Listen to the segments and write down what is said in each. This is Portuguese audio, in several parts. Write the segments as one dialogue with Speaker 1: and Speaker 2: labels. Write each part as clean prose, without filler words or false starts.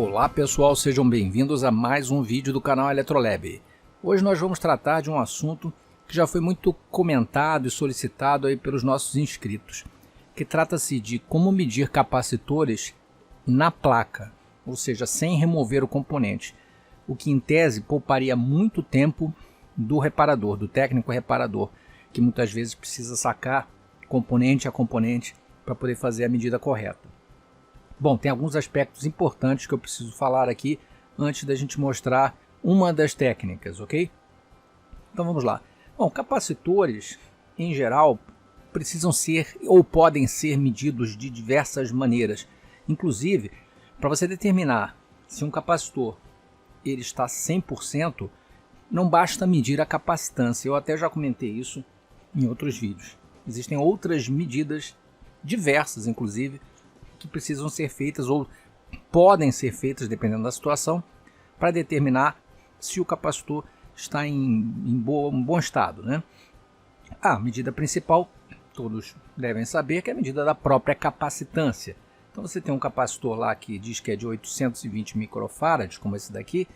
Speaker 1: Olá pessoal, sejam bem-vindos a mais um vídeo do canal Eletrolab. Hoje nós vamos tratar de um assunto que já foi muito comentado e solicitado aí pelos nossos inscritos, que trata-se de como medir capacitores na placa, ou seja, sem remover o componente, o que em tese pouparia muito tempo do reparador, do técnico reparador, que muitas vezes precisa sacar componente a componente para poder fazer a medida correta. Bom, tem alguns aspectos importantes que eu preciso falar aqui antes da gente mostrar uma das técnicas, ok? Então vamos lá. Bom, capacitores, em geral, precisam ser ou podem ser medidos de diversas maneiras. Inclusive, para você determinar se um capacitor ele está 100%, não basta medir a capacitância. Eu até já comentei isso em outros vídeos. Existem outras medidas, diversas inclusive, que precisam ser feitas ou podem ser feitas, dependendo da situação, para determinar se o capacitor está em bom estado, né? A medida principal, todos devem saber, que é a medida da própria capacitância. Então você tem um capacitor lá que diz que é de 820 microfarads, como esse daqui,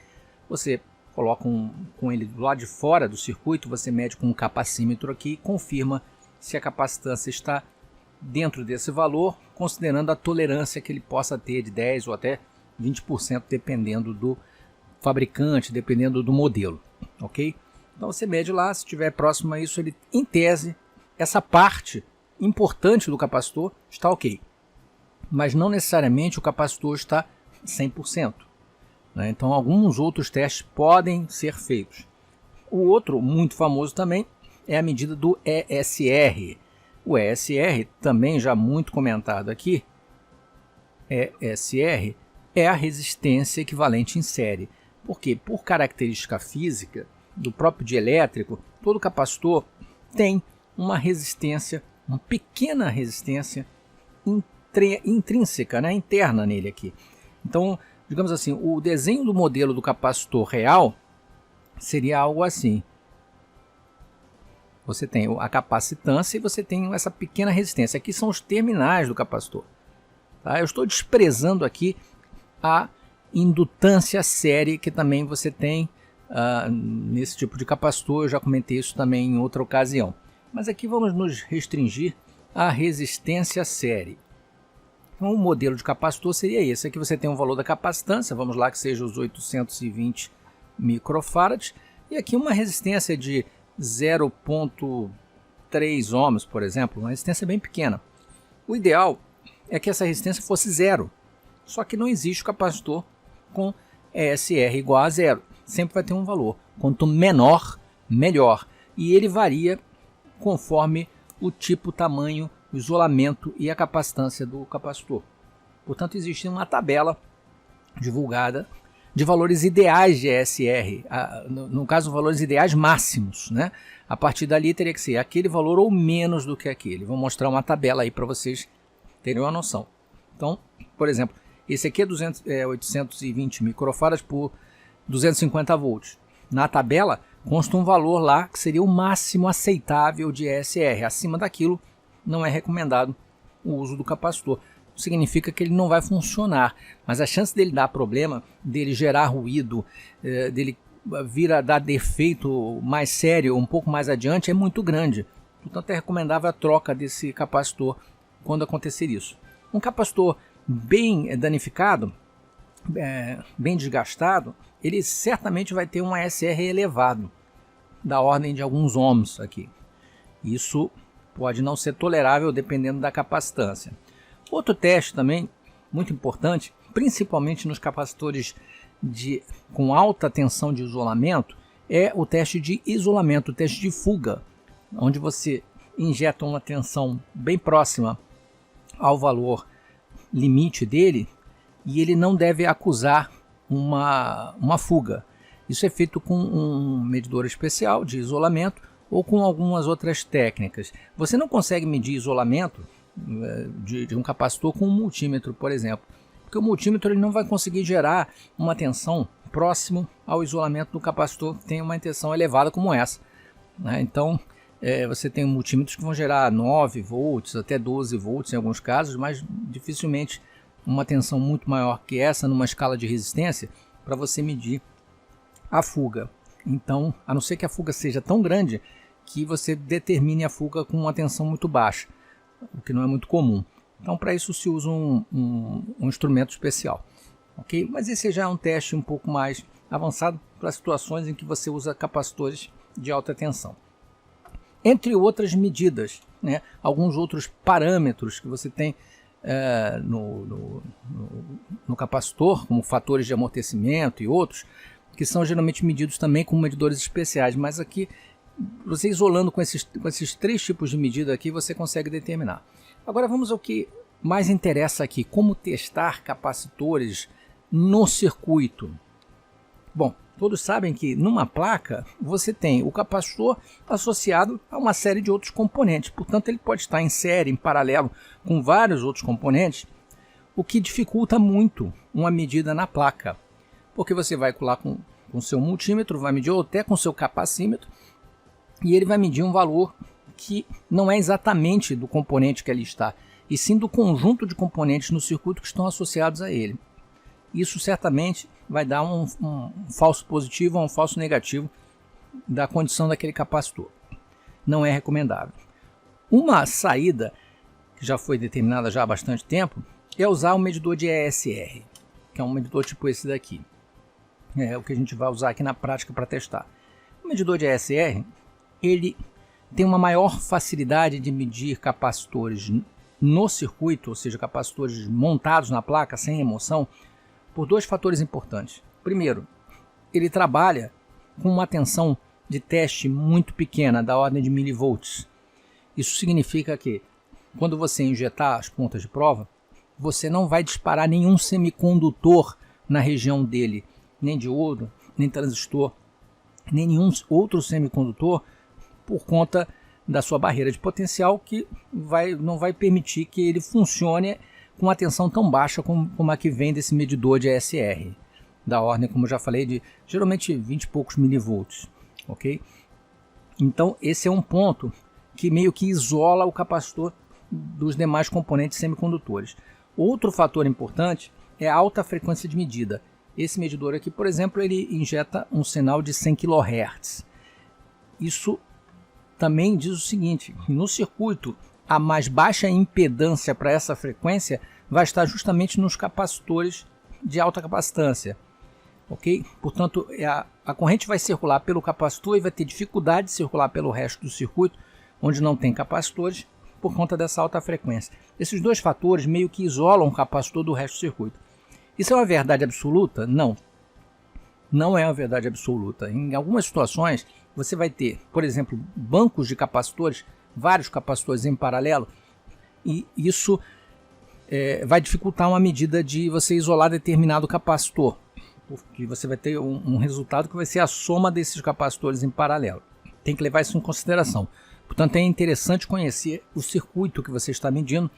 Speaker 1: você coloca com ele do lado de fora do circuito, você mede com um capacímetro aqui e confirma se a capacitância está dentro desse valor, considerando a tolerância que ele possa ter de 10 ou até 20%, dependendo do fabricante, dependendo do modelo, ok? Então você mede lá, se estiver próximo a isso, ele, em tese, essa parte importante do capacitor está ok, mas não necessariamente o capacitor está 100%, né? Então alguns outros testes podem ser feitos. O outro, muito famoso também, é a medida do ESR. O ESR, também já muito comentado aqui, ESR é a resistência equivalente em série. Por quê? Por característica física do próprio dielétrico, todo capacitor tem uma resistência, uma pequena resistência intrínseca, né, interna nele aqui. Então, digamos assim, o desenho do modelo do capacitor real seria algo assim. Você tem a capacitância e você tem essa pequena resistência. Aqui são os terminais do capacitor. Tá? Eu estou desprezando aqui a indutância série que também você tem nesse tipo de capacitor. Eu já comentei isso também em outra ocasião. Mas aqui vamos nos restringir à resistência série. Então, o modelo de capacitor seria esse. Aqui você tem um valor da capacitância, vamos lá que seja os 820 microfarads. E aqui uma resistência de 0,3 ohms, por exemplo, uma resistência bem pequena. O ideal é que essa resistência fosse zero, só que não existe capacitor com ESR igual a zero, sempre vai ter um valor, quanto menor, melhor, e ele varia conforme o tipo, tamanho, o isolamento e a capacitância do capacitor. Portanto, existe uma tabela divulgada de valores ideais de ESR, no caso, valores ideais máximos, né? A partir dali teria que ser aquele valor ou menos do que aquele. Vou mostrar uma tabela aí para vocês terem uma noção. Então, por exemplo, esse aqui é 820 microfarads por 250 volts. Na tabela consta um valor lá que seria o máximo aceitável de ESR. Acima daquilo não é recomendado o uso do capacitor. Significa que ele não vai funcionar, mas a chance dele dar problema, dele gerar ruído, dele vir a dar defeito mais sério, um pouco mais adiante, é muito grande. Portanto, é recomendável a troca desse capacitor quando acontecer isso. Um capacitor bem danificado, bem desgastado, ele certamente vai ter um ASR elevado, da ordem de alguns ohms aqui. Isso pode não ser tolerável dependendo da capacitância. Outro teste também muito importante, principalmente nos capacitores com alta tensão de isolamento, é o teste de isolamento, o teste de fuga, onde você injeta uma tensão bem próxima ao valor limite dele e ele não deve acusar uma fuga. Isso é feito com um medidor especial de isolamento ou com algumas outras técnicas. Você não consegue medir isolamento de um capacitor com um multímetro, por exemplo, porque o multímetro ele não vai conseguir gerar uma tensão próximo ao isolamento do capacitor que tem uma tensão elevada como essa, né? Então você tem multímetros que vão gerar 9 volts até 12 volts em alguns casos, mas dificilmente uma tensão muito maior que essa numa escala de resistência para você medir a fuga. Então, a não ser que a fuga seja tão grande que você determine a fuga com uma tensão muito baixa, o que não é muito comum. Então, para isso se usa um instrumento especial. Okay? Mas esse já é um teste um pouco mais avançado para situações em que você usa capacitores de alta tensão. Entre outras medidas, né, alguns outros parâmetros que você tem no capacitor, como fatores de amortecimento e outros, que são geralmente medidos também com medidores especiais, mas aqui, você isolando com esses 3 tipos de medida aqui, você consegue determinar. Agora vamos ao que mais interessa aqui, como testar capacitores no circuito. Bom, todos sabem que numa placa você tem o capacitor associado a uma série de outros componentes, portanto ele pode estar em série, em paralelo com vários outros componentes, o que dificulta muito uma medida na placa, porque você vai colar com o seu multímetro, vai medir ou até com o seu capacímetro, e ele vai medir um valor que não é exatamente do componente que ali está, e sim do conjunto de componentes no circuito que estão associados a ele. Isso certamente vai dar um falso positivo ou um falso negativo da condição daquele capacitor. Não é recomendável. Uma saída, que já foi determinada já há bastante tempo, é usar um medidor de ESR, que é um medidor tipo esse daqui. É o que a gente vai usar aqui na prática para testar. O medidor de ESR, ele tem uma maior facilidade de medir capacitores no circuito, ou seja, capacitores montados na placa, sem remoção, por 2 fatores importantes. Primeiro, ele trabalha com uma tensão de teste muito pequena, da ordem de milivolts. Isso significa que, quando você injetar as pontas de prova, você não vai disparar nenhum semicondutor na região dele, nem diodo, nem transistor, nem nenhum outro semicondutor, por conta da sua barreira de potencial, que não vai permitir que ele funcione com uma tensão tão baixa como a que vem desse medidor de ESR, da ordem, como eu já falei, de geralmente 20 e poucos milivolts. Ok? Então esse é um ponto que meio que isola o capacitor dos demais componentes semicondutores. Outro fator importante é a alta frequência de medida. Esse medidor aqui, por exemplo, ele injeta um sinal de 100 kHz. Isso também diz o seguinte: no circuito, a mais baixa impedância para essa frequência vai estar justamente nos capacitores de alta capacitância. Ok? Portanto, a corrente vai circular pelo capacitor e vai ter dificuldade de circular pelo resto do circuito, onde não tem capacitores, por conta dessa alta frequência. Esses 2 fatores meio que isolam o capacitor do resto do circuito. Isso é uma verdade absoluta? Não. Não é uma verdade absoluta. Em algumas situações, você vai ter, por exemplo, bancos de capacitores, vários capacitores em paralelo, e isso vai dificultar uma medida de você isolar determinado capacitor, porque você vai ter um resultado que vai ser a soma desses capacitores em paralelo. Tem que levar isso em consideração. Portanto, é interessante conhecer o circuito que você está medindo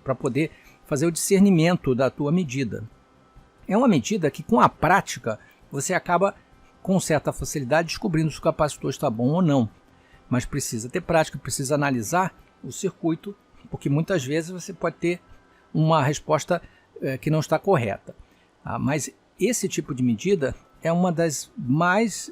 Speaker 1: para poder fazer o discernimento da tua medida. É uma medida que, com a prática, você acaba com certa facilidade descobrindo se o capacitor está bom ou não. Mas precisa ter prática, precisa analisar o circuito, porque muitas vezes você pode ter uma resposta que não está correta. Mas esse tipo de medida é uma das mais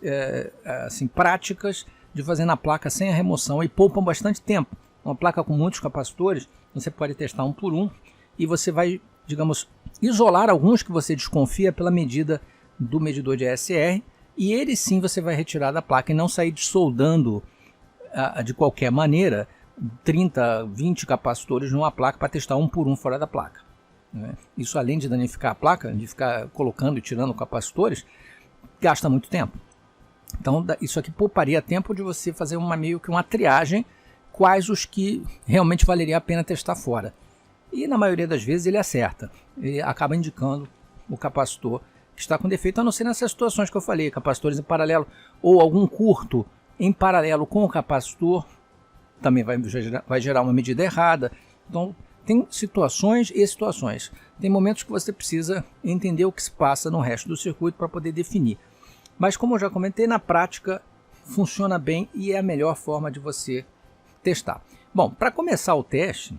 Speaker 1: práticas de fazer na placa sem a remoção e poupam bastante tempo. Uma placa com muitos capacitores, você pode testar um por um e você vai, digamos, isolar alguns que você desconfia pela medida do medidor de ESR, e ele sim você vai retirar da placa e não sair soldando de qualquer maneira 30, 20 capacitores numa placa para testar um por um fora da placa. Isso, além de danificar a placa, de ficar colocando e tirando capacitores, gasta muito tempo. Então isso aqui pouparia tempo de você fazer meio que uma triagem, quais os que realmente valeria a pena testar fora. E na maioria das vezes ele acerta, ele acaba indicando o capacitor que está com defeito, a não ser nessas situações que eu falei, capacitores em paralelo ou algum curto em paralelo com o capacitor, também vai gerar uma medida errada. Então tem situações e situações. Tem momentos que você precisa entender o que se passa no resto do circuito para poder definir. Mas como eu já comentei, na prática funciona bem e é a melhor forma de você testar. Bom, para começar o teste,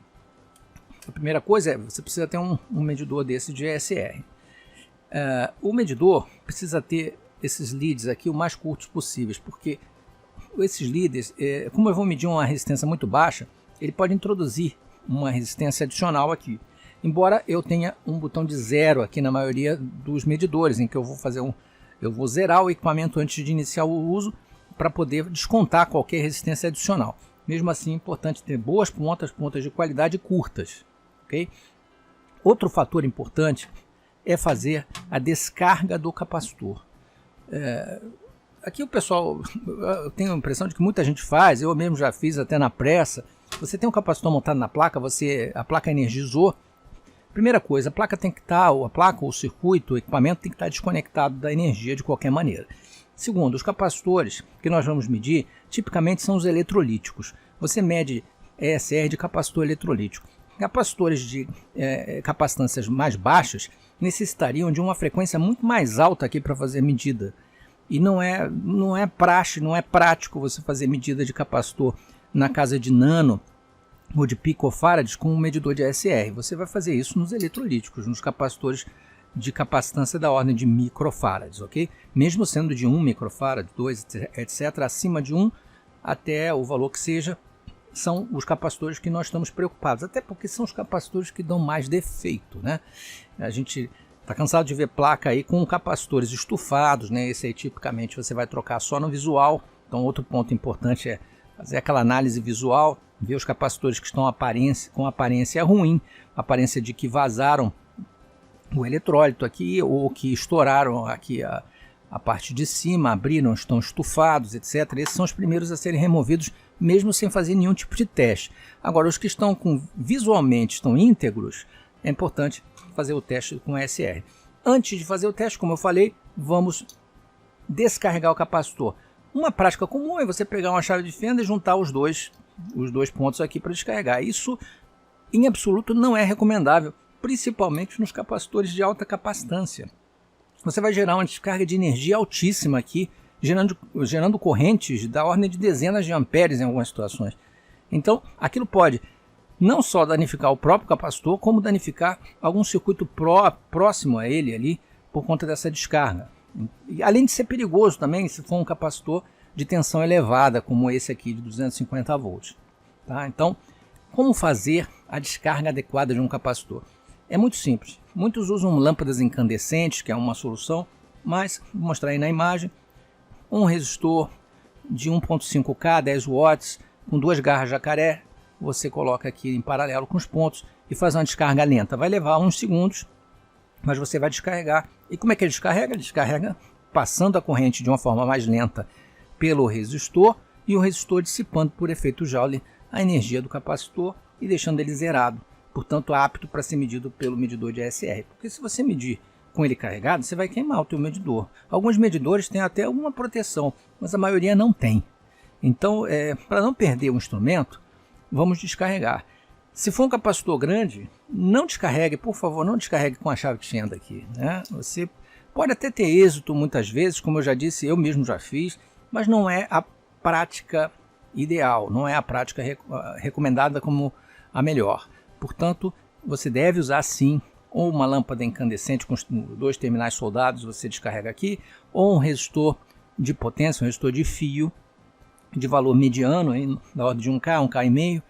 Speaker 1: A primeira coisa é, você precisa ter um medidor desse de ESR. O medidor precisa ter esses leads aqui o mais curtos possíveis, porque esses leads, como eu vou medir uma resistência muito baixa, ele pode introduzir uma resistência adicional aqui. Embora eu tenha um botão de zero aqui na maioria dos medidores, em que eu vou fazer eu vou zerar o equipamento antes de iniciar o uso para poder descontar qualquer resistência adicional. Mesmo assim, é importante ter boas pontas de qualidade curtas. Okay? Outro fator importante é fazer a descarga do capacitor. Aqui o pessoal, eu tenho a impressão de que muita gente faz, eu mesmo já fiz até na pressa. Você tem um capacitor montado na placa, a placa energizou. Primeira coisa, a placa tem que estar, a placa, o circuito, o equipamento tem que estar desconectado da energia de qualquer maneira. Segundo, os capacitores que nós vamos medir, tipicamente são os eletrolíticos. Você mede ESR de capacitor eletrolítico. Capacitores de capacitâncias mais baixas necessitariam de uma frequência muito mais alta aqui para fazer medida. E não é praxe, não é prático você fazer medida de capacitor na casa de nano ou de picofarads com um medidor de ESR. Você vai fazer isso nos eletrolíticos, nos capacitores de capacitância da ordem de microfarads, ok? Mesmo sendo de 1 microfarad, 2, etc., acima de 1 até o valor que seja, são os capacitores que nós estamos preocupados, até porque são os capacitores que dão mais defeito, né? A gente está cansado de ver placa aí com capacitores estufados, né? Esse aí tipicamente você vai trocar só no visual. Então outro ponto importante é fazer aquela análise visual, ver os capacitores que estão com aparência ruim, aparência de que vazaram o eletrólito aqui ou que estouraram aqui a parte de cima, abriram, estão estufados, etc. Esses são os primeiros a serem removidos, mesmo sem fazer nenhum tipo de teste. Agora, os que estão visualmente estão íntegros, é importante fazer o teste com ESR. Antes de fazer o teste, como eu falei, vamos descarregar o capacitor. Uma prática comum é você pegar uma chave de fenda e juntar os dois pontos aqui para descarregar. Isso, em absoluto, não é recomendável, principalmente nos capacitores de alta capacitância. Você vai gerar uma descarga de energia altíssima aqui, gerando correntes da ordem de dezenas de amperes em algumas situações. Então, aquilo pode não só danificar o próprio capacitor, como danificar algum circuito próximo a ele ali, por conta dessa descarga. E, além de ser perigoso também, se for um capacitor de tensão elevada, como esse aqui de 250 volts. Tá? Então, como fazer a descarga adequada de um capacitor? É muito simples. Muitos usam lâmpadas incandescentes, que é uma solução, mas vou mostrar aí na imagem. Um resistor de 1.5K, 10 watts, com 2 garras jacaré, você coloca aqui em paralelo com os pontos e faz uma descarga lenta. Vai levar uns segundos, mas você vai descarregar. E como é que ele descarrega? Ele descarrega passando a corrente de uma forma mais lenta pelo resistor e o resistor dissipando por efeito Joule a energia do capacitor e deixando ele zerado, portanto apto para ser medido pelo medidor de ESR. Porque se você medir com ele carregado, você vai queimar o teu medidor. Alguns medidores têm até alguma proteção, mas a maioria não tem. Então, para não perder o instrumento, vamos descarregar. Se for um capacitor grande, não descarregue, por favor, não descarregue com a chave de fenda aqui, né? Você pode até ter êxito muitas vezes, como eu já disse, eu mesmo já fiz, mas não é a prática ideal, não é a prática recomendada como a melhor. Portanto, você deve usar sim ou uma lâmpada incandescente com 2 terminais soldados, você descarrega aqui, ou um resistor de potência, um resistor de fio, de valor mediano, aí, da ordem de 1K, 1K e meio,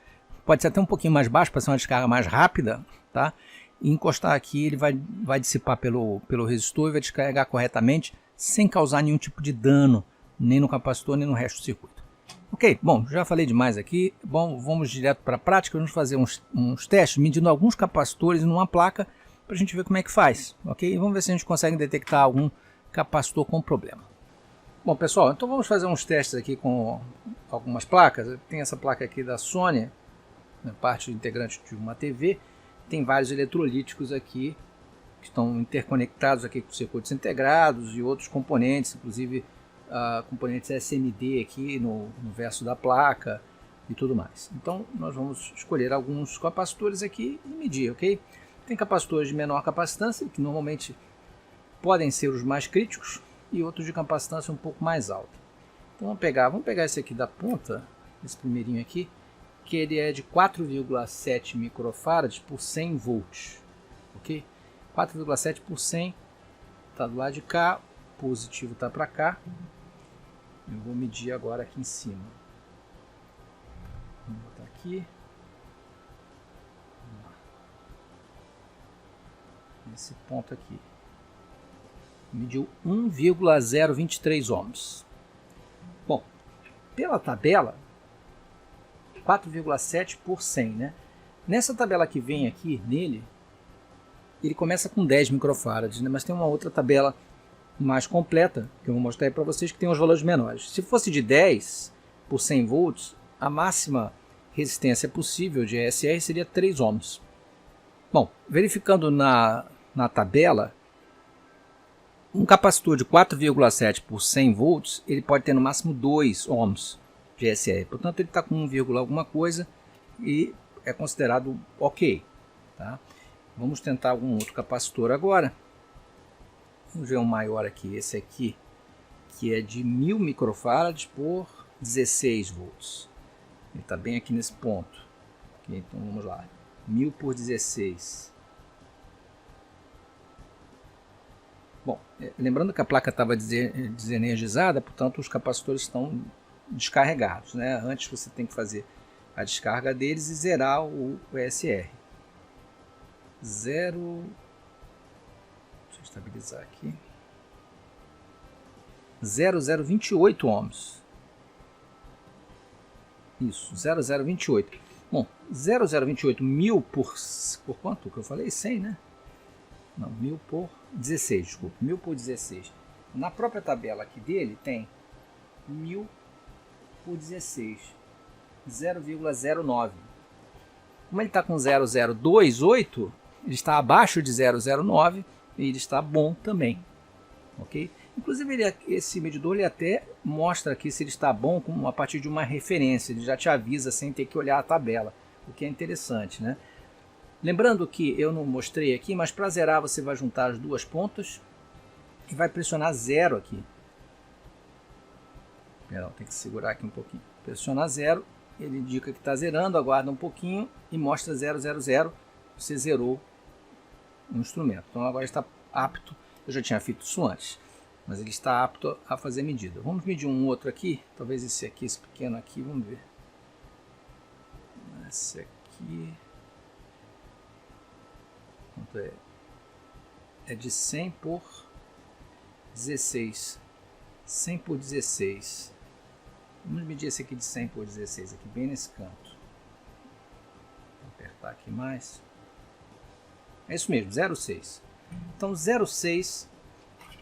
Speaker 1: pode ser até um pouquinho mais baixo para ser uma descarga mais rápida, tá? E encostar aqui, ele vai dissipar pelo resistor e vai descarregar corretamente, sem causar nenhum tipo de dano, nem no capacitor, nem no resto do circuito. Ok, bom, já falei demais aqui. Bom, vamos direto para a prática. Vamos fazer uns testes medindo alguns capacitores numa placa para a gente ver como é que faz, ok? Vamos ver se a gente consegue detectar algum capacitor com problema. Bom, pessoal, então vamos fazer uns testes aqui com algumas placas. Tem essa placa aqui da Sony, parte integrante de uma TV. Tem vários eletrolíticos aqui que estão interconectados aqui com circuitos integrados e outros componentes, inclusive componentes SMD aqui no verso da placa e tudo mais. Então nós vamos escolher alguns capacitores aqui e medir, ok? Tem capacitores de menor capacitância, que normalmente podem ser os mais críticos, e outros de capacitância um pouco mais alta. Então vamos pegar esse aqui da ponta, esse primeirinho aqui, que ele é de 4,7 microfarads por 100 volts, ok? 4,7 por 100 está do lado de cá, positivo está para cá. Eu vou medir agora aqui em cima. Vou botar aqui. Esse ponto aqui. Mediu 1,023 ohms. Bom, pela tabela, 4,7 por 100, né? Nessa tabela que vem aqui, nele, ele começa com 10 microfarads, né? Mas tem uma outra tabela mais completa, que eu vou mostrar aí para vocês, que tem os valores menores. Se fosse de 10 por 100 volts, a máxima resistência possível de ESR seria 3 ohms. Bom, verificando na tabela, um capacitor de 4,7 por 100 volts, ele pode ter no máximo 2 ohms de ESR. Portanto, ele está com 1, alguma coisa e é considerado ok. Tá? Vamos tentar algum outro capacitor agora. Vamos ver um maior aqui, esse aqui, que é de 1000 microfarads por 16 volts. Ele está bem aqui nesse ponto. Okay, então vamos lá, 1000 por 16. Bom, lembrando que a placa estava desenergizada, portanto os capacitores estão descarregados, né? Antes você tem que fazer a descarga deles e zerar o ESR. Deixa eu estabilizar aqui. 0,028 ohms. Isso, 0,028. Bom, 0,028 1000 por quanto que eu falei? 100, né? Não, 1000 por 16, desculpa. 1000 por 16. Na própria tabela aqui dele tem 1000 por 16. 0,09. Como ele está com 0,028, ele está abaixo de 0,09 e ele está bom também. Ok? Inclusive, esse medidor ele até mostra aqui se ele está bom a partir de uma referência. Ele já te avisa sem ter que olhar a tabela, o que é interessante, né? Lembrando que eu não mostrei aqui, mas para zerar você vai juntar as duas pontas e vai pressionar 0 aqui. Perdão, tem que segurar aqui um pouquinho. Pressiona 0, ele indica que está zerando, aguarda um pouquinho e mostra 000. Você zerou o instrumento. Então agora está apto. Eu já tinha feito isso antes, mas ele está apto a fazer medida. Vamos medir um outro aqui, talvez esse aqui, esse pequeno aqui, vamos ver. Esse aqui... Quanto é? É de 100 por 16. 100 por 16. Vamos medir esse aqui de 100 por 16, aqui bem nesse canto. Vou apertar aqui mais. É isso mesmo, 0,6. Então 0,6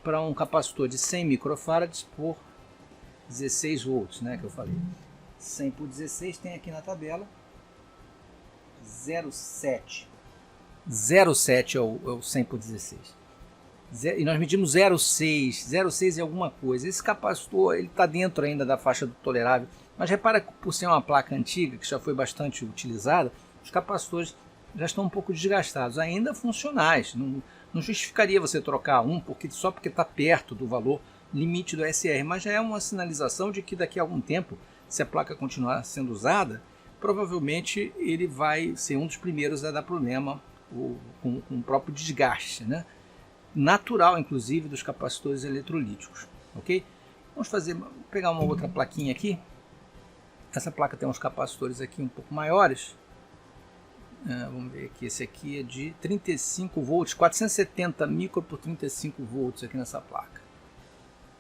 Speaker 1: para um capacitor de 100 microfarads por 16 volts, né, que eu falei. 100 por 16 tem aqui na tabela 0,7. 0,7 é o 100 por 16. E nós medimos 0,6. 0,6 é alguma coisa. Esse capacitor está dentro ainda da faixa do tolerável. Mas repara que por ser uma placa antiga, que já foi bastante utilizada, os capacitores já estão um pouco desgastados. Ainda funcionais. Não justificaria você trocar um só porque está perto do valor limite do SR. Mas já é uma sinalização de que daqui a algum tempo, se a placa continuar sendo usada, provavelmente ele vai ser um dos primeiros a dar problema com o próprio desgaste, né? Natural, inclusive, dos capacitores eletrolíticos. Ok? Vamos pegar uma outra plaquinha aqui. Essa placa tem uns capacitores aqui um pouco maiores. Vamos ver aqui. Esse aqui é de 35 volts, 470 micro por 35 volts aqui nessa placa.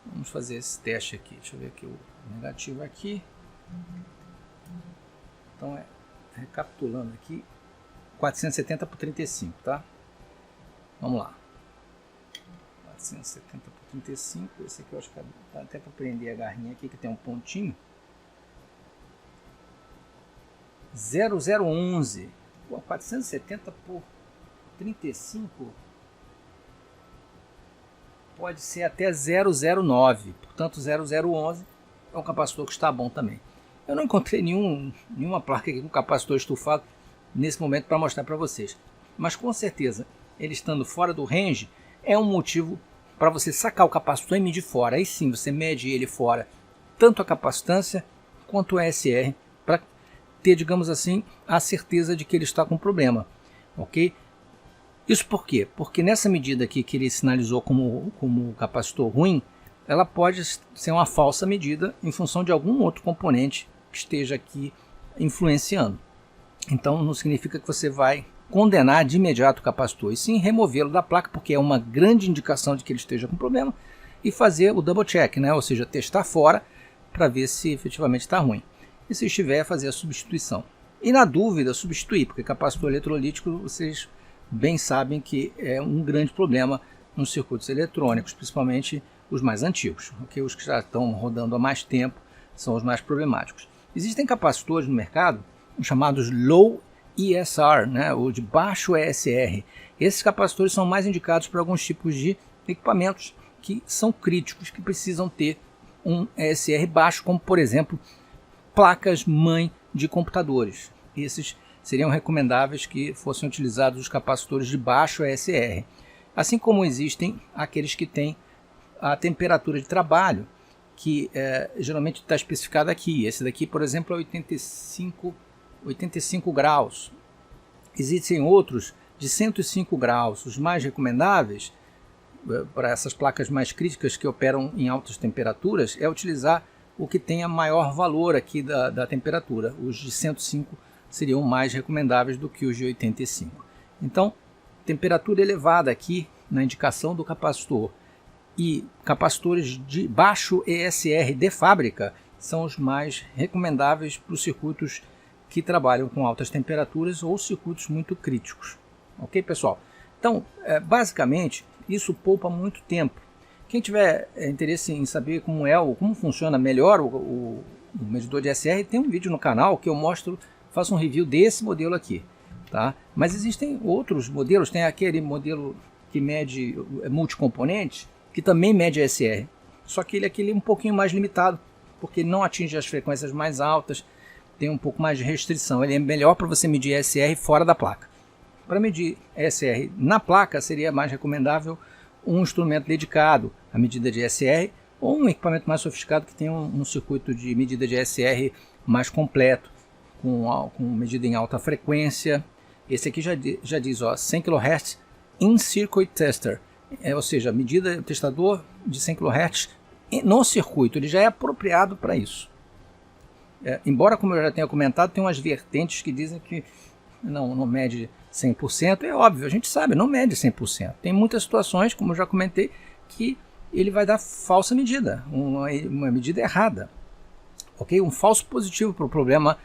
Speaker 1: Vamos fazer esse teste aqui. Deixa eu ver aqui o negativo aqui. Então, recapitulando aqui, 470 por 35, tá? Vamos lá. 470 por 35, esse aqui eu acho que dá até para prender a garrinha aqui, que tem um pontinho. 0011. Pô, 470 por 35 pode ser até 009. Portanto, 0011 é um capacitor que está bom também. Eu não encontrei nenhuma placa aqui com capacitor estufado nesse momento para mostrar para vocês. Mas com certeza, ele estando fora do range, é um motivo para você sacar o capacitor e medir fora. Aí sim, você mede ele fora, tanto a capacitância quanto o ESR, para ter, digamos assim, a certeza de que ele está com problema, ok? Isso por quê? Porque nessa medida aqui que ele sinalizou como capacitor ruim, ela pode ser uma falsa medida em função de algum outro componente que esteja aqui influenciando. Então não significa que você vai condenar de imediato o capacitor, e sim removê-lo da placa, porque é uma grande indicação de que ele esteja com problema, e fazer o double check, né? Ou seja, testar fora para ver se efetivamente está ruim. E se estiver, fazer a substituição. E na dúvida, substituir, porque capacitor eletrolítico, vocês bem sabem que é um grande problema nos circuitos eletrônicos, principalmente os mais antigos, okay? Os que já estão rodando há mais tempo são os mais problemáticos. Existem capacitores no mercado chamados Low ESR, né, ou de baixo ESR. Esses capacitores são mais indicados para alguns tipos de equipamentos que são críticos, que precisam ter um ESR baixo, como por exemplo placas-mãe de computadores. Esses seriam recomendáveis que fossem utilizados os capacitores de baixo ESR. Assim como existem aqueles que têm a temperatura de trabalho, que geralmente está especificada aqui. Esse daqui, por exemplo, é 85 graus. Existem outros de 105 graus. Os mais recomendáveis para essas placas mais críticas que operam em altas temperaturas é utilizar o que tenha maior valor aqui da temperatura. Os de 105 seriam mais recomendáveis do que os de 85. Então, temperatura elevada aqui na indicação do capacitor e capacitores de baixo ESR de fábrica são os mais recomendáveis para os circuitos que trabalham com altas temperaturas ou circuitos muito críticos. Ok, pessoal? Então, basicamente, isso poupa muito tempo. Quem tiver interesse em saber como funciona melhor o medidor de ESR, tem um vídeo no canal que eu faço um review desse modelo aqui. Tá? Mas existem outros modelos, tem aquele modelo que mede multicomponentes, que também mede ESR. Só que ele é um pouquinho mais limitado, porque ele não atinge as frequências mais altas, tem um pouco mais de restrição. Ele é melhor para você medir ESR fora da placa. Para medir ESR na placa, seria mais recomendável um instrumento dedicado à medida de ESR ou um equipamento mais sofisticado que tenha um circuito de medida de ESR mais completo, com medida em alta frequência. Esse aqui já diz 100 kHz in-circuit tester, ou seja, medida testador de 100 kHz no circuito, ele já é apropriado para isso. Embora, como eu já tenha comentado, tem umas vertentes que dizem que não mede 100%, é óbvio, a gente sabe, não mede 100%. Tem muitas situações, como eu já comentei, que ele vai dar falsa medida, uma medida errada, ok? Um falso positivo para o problema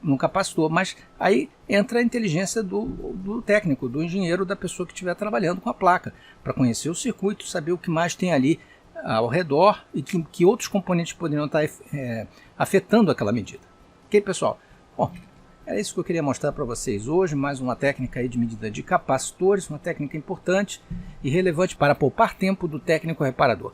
Speaker 1: no capacitor, mas aí entra a inteligência do técnico, do engenheiro, da pessoa que estiver trabalhando com a placa, para conhecer o circuito, saber o que mais tem ali ao redor e que outros componentes poderiam estar afetando aquela medida. Ok, pessoal? Bom, é isso que eu queria mostrar para vocês hoje, mais uma técnica aí de medida de capacitores, uma técnica importante e relevante para poupar tempo do técnico reparador.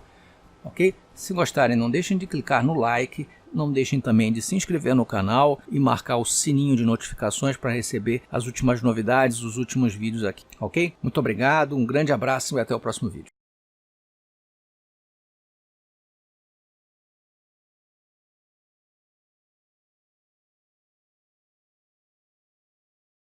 Speaker 1: Ok? Se gostarem, não deixem de clicar no like, não deixem também de se inscrever no canal e marcar o sininho de notificações para receber as últimas novidades, os últimos vídeos aqui, ok? Muito obrigado, um grande abraço e até o próximo vídeo.